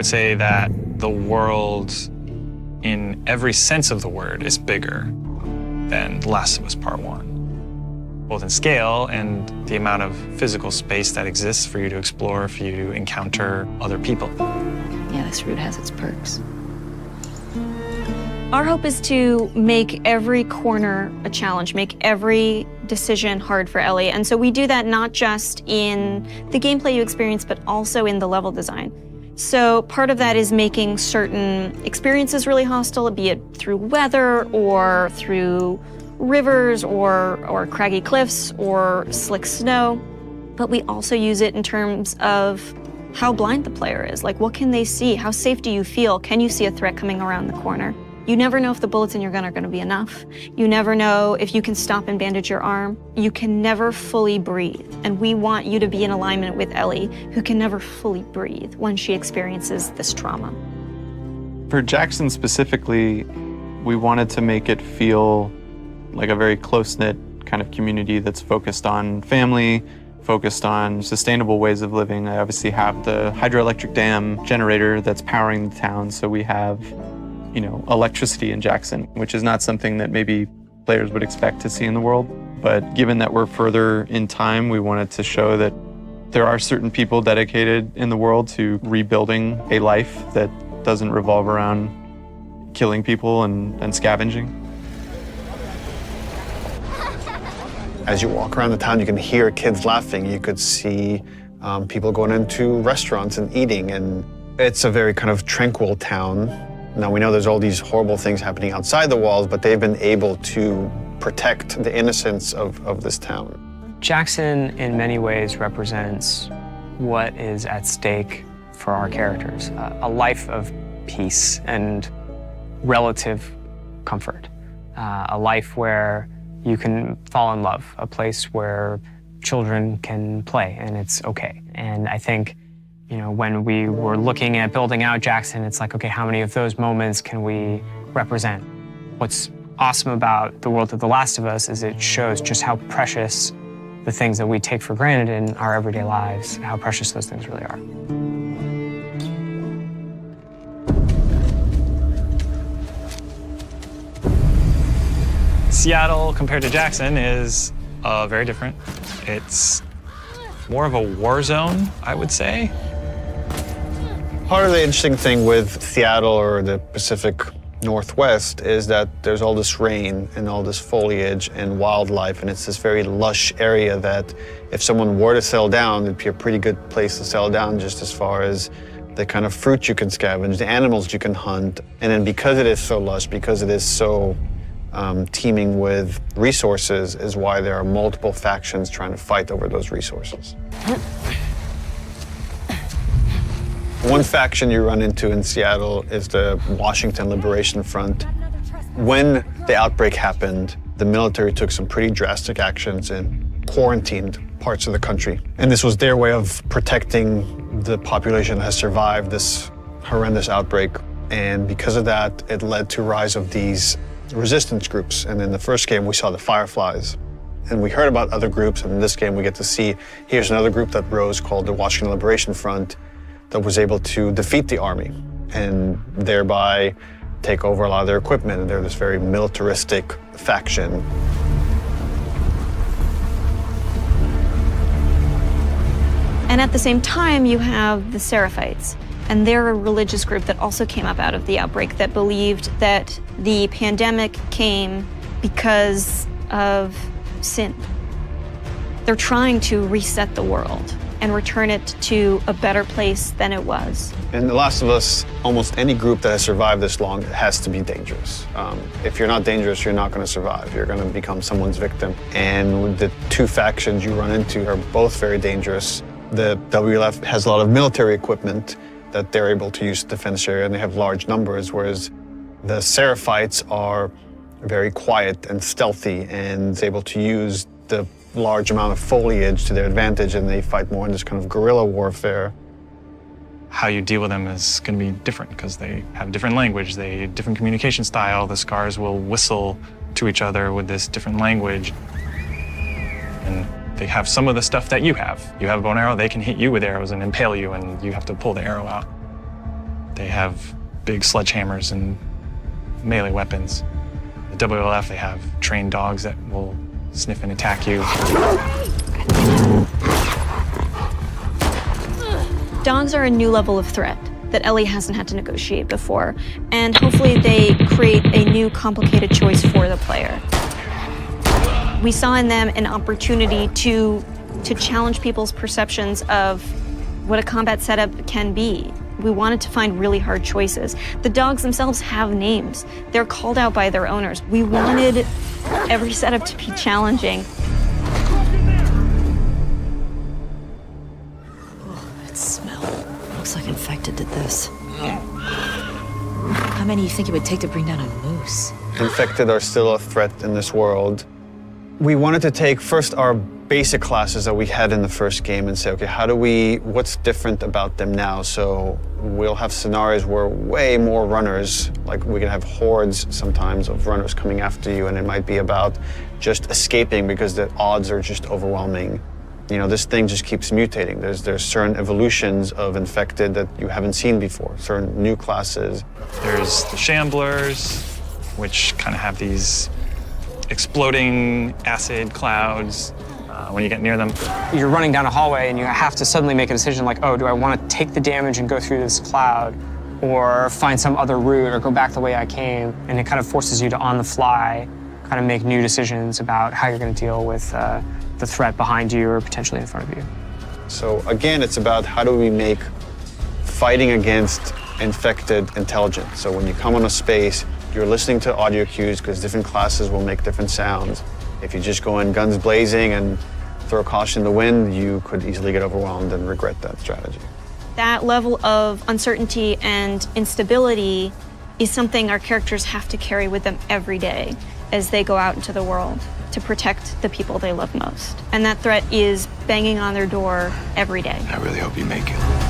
would say that the world, in every sense of the word, is bigger than The Last of Us Part 1. Both in scale and the amount of physical space that exists for you to explore, for you to encounter other people. Yeah, this route has its perks. Our hope is to make every corner a challenge, make every decision hard for Ellie. And so we do that not just in the gameplay you experience, but also in the level design. So part of that is making certain experiences really hostile, be it through weather or through rivers or craggy cliffs or slick snow. But we also use it in terms of how blind the player is. Like, what can they see? How safe do you feel? Can you see a threat coming around the corner? You never know if the bullets in your gun are going to be enough. You never know if you can stop and bandage your arm. You can never fully breathe. And we want you to be in alignment with Ellie, who can never fully breathe when she experiences this trauma. For Jackson specifically, we wanted to make it feel like a very close-knit kind of community that's focused on family, focused on sustainable ways of living. I obviously have the hydroelectric dam generator that's powering the town, so we have, you know, electricity in Jackson, which is not something that maybe players would expect to see in the world. But given that we're further in time, we wanted to show that there are certain people dedicated in the world to rebuilding a life that doesn't revolve around killing people and scavenging. As you walk around the town, you can hear kids laughing. You could see people going into restaurants and eating, and it's a very kind of tranquil town. Now, we know there's all these horrible things happening outside the walls, but they've been able to protect the innocence of this town. Jackson, in many ways, represents what is at stake for our characters, a life of peace and relative comfort, a life where you can fall in love, a place where children can play and it's okay. And I think, you know, when we were looking at building out Jackson, it's like, okay, how many of those moments can we represent? What's awesome about the world of The Last of Us is it shows just how precious the things that we take for granted in our everyday lives, how precious those things really are. Seattle, compared to Jackson, is very different. It's more of a war zone, I would say. Part of the interesting thing with Seattle or the Pacific Northwest is that there's all this rain and all this foliage and wildlife, and it's this very lush area that if someone were to settle down, it'd be a pretty good place to settle down, just as far as the kind of fruit you can scavenge, the animals you can hunt. And then because it is so lush, because it is so teeming with resources, is why there are multiple factions trying to fight over those resources. One faction you run into in Seattle is the Washington Liberation Front. When the outbreak happened, the military took some pretty drastic actions and quarantined parts of the country. And this was their way of protecting the population that has survived this horrendous outbreak. And because of that, it led to a rise of these resistance groups. And in the first game, we saw the Fireflies. And we heard about other groups, and in this game we get to see, here's another group that rose called the Washington Liberation Front, that was able to defeat the army and thereby take over a lot of their equipment. And they're this very militaristic faction. And at the same time, you have the Seraphites. And they're a religious group that also came up out of the outbreak that believed that the pandemic came because of sin. They're trying to reset the world and return it to a better place than it was. In The Last of Us, almost any group that has survived this long has to be dangerous. If you're not dangerous, you're not going to survive. You're going to become someone's victim. And the two factions you run into are both very dangerous. The WLF has a lot of military equipment that they're able to use to defend this area, and they have large numbers, whereas the Seraphites are very quiet and stealthy and is able to use the large amount of foliage to their advantage, and they fight more in this kind of guerrilla warfare. How you deal with them is going to be different because they have different language, they different communication style. The Scars will whistle to each other with this different language. And they have some of the stuff that you have. You have a bow and arrow, they can hit you with arrows and impale you, and you have to pull the arrow out. They have big sledgehammers and melee weapons. The WLF, they have trained dogs that will sniff and attack you. Dogs are a new level of threat that Ellie hasn't had to negotiate before, and hopefully they create a new complicated choice for the player. We saw in them an opportunity to challenge people's perceptions of what a combat setup can be. We wanted to find really hard choices. The dogs themselves have names. They're called out by their owners. We wanted every setup to be challenging. That smell. Looks like Infected did this. How many do you think it would take to bring down a moose? Infected are still a threat in this world. We wanted to take first our basic classes that we had in the first game and say, okay, what's different about them now? So we'll have scenarios where way more runners, like we can have hordes sometimes of runners coming after you, and it might be about just escaping because the odds are just overwhelming. You know, this thing just keeps mutating. There's certain evolutions of Infected that you haven't seen before, certain new classes. There's the Shamblers, which kind of have these exploding acid clouds when you get near them. You're running down a hallway and you have to suddenly make a decision like, oh, do I want to take the damage and go through this cloud or find some other route or go back the way I came? And it kind of forces you to, on the fly, kind of make new decisions about how you're going to deal with the threat behind you or potentially in front of you. So again, it's about how do we make fighting against Infected intelligent. So when you come on a space, you're listening to audio cues because different classes will make different sounds. If you just go in guns blazing and throw caution in the wind, you could easily get overwhelmed and regret that strategy. That level of uncertainty and instability is something our characters have to carry with them every day as they go out into the world to protect the people they love most. And that threat is banging on their door every day. I really hope you make it.